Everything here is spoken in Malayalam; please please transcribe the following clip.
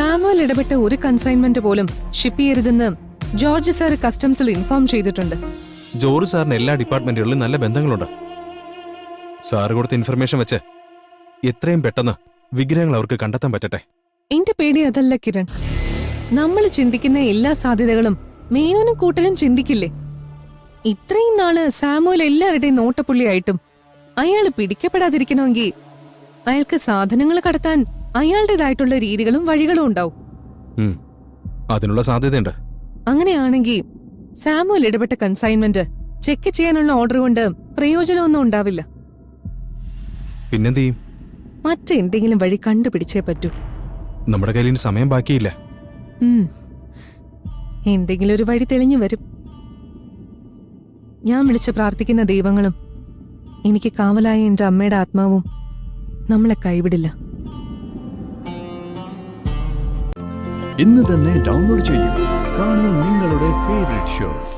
സാമുവൽ ഇടപെട്ട ഒരു കൺസൈൻമെന്റ് പോലും ഷിപ്പ് ചെയ്യരുതെന്ന് ജോർജ് സാർ കസ്റ്റംസിൽ ഇൻഫോം ചെയ്തിട്ടുണ്ട്. ജോർജ് സാറിന് എല്ലാ ഡിപ്പാർട്ട്മെന്റുകളിലും നല്ല ബന്ധങ്ങളുണ്ട്. സാറ് കൊടുത്ത ഇൻഫർമേഷൻ വെച്ച് എത്രയും പെട്ടെന്ന് വിഗ്രഹങ്ങൾ അവർക്ക് കണ്ടെത്താൻ പറ്റട്ടെ. എന്റെ പേടി അതല്ല കിരൺ. നമ്മൾ ചിന്തിക്കുന്ന എല്ലാ സാധ്യതകളും മേനോനും കൂട്ടരും ചിന്തിക്കില്ലേ? ഇത്രയും നാള് സാമുവൽ എല്ലാവരുടെയും നോട്ടപ്പുള്ളിയായിട്ടും അയാള് പിടിക്കപ്പെടാതിരിക്കണമെങ്കിൽ അയാൾക്ക് സാധനങ്ങൾ കടത്താൻ അയാളുടേതായിട്ടുള്ള രീതികളും വഴികളും ഉണ്ടാവും. അതിനുള്ള സാധ്യതയുണ്ട്. അങ്ങനെയാണെങ്കിൽ സാമുവൽ ഇടപെട്ട കൺസൈൻമെന്റ് ചെക്ക് ചെയ്യാനുള്ള ഓർഡർ കൊണ്ട് പ്രയോജനമൊന്നും ഉണ്ടാവില്ല. പിന്നെന്ത് ചെയ്യും? മറ്റെന്തെങ്കിലും വഴി കണ്ടുപിടിച്ചേ പറ്റൂ. നമ്മുടെ കയ്യിൽ ഇനി സമയം ബാക്കിയില്ല. എന്തെങ്കിലും ഒരു വഴി തെളിഞ്ഞു വരും. ഞാൻ വിളിച്ച് പ്രാർത്ഥിക്കുന്ന ദൈവങ്ങളും എനിക്ക് കാവലായ എന്റെ അമ്മയുടെ ആത്മാവും നമ്മളെ കൈവിടില്ല. ഇന്ന് തന്നെ ഡൗൺലോഡ് ചെയ്യൂ. കാണൂ നിങ്ങളുടെ ഫേവറേറ്റ് ഷോസ്.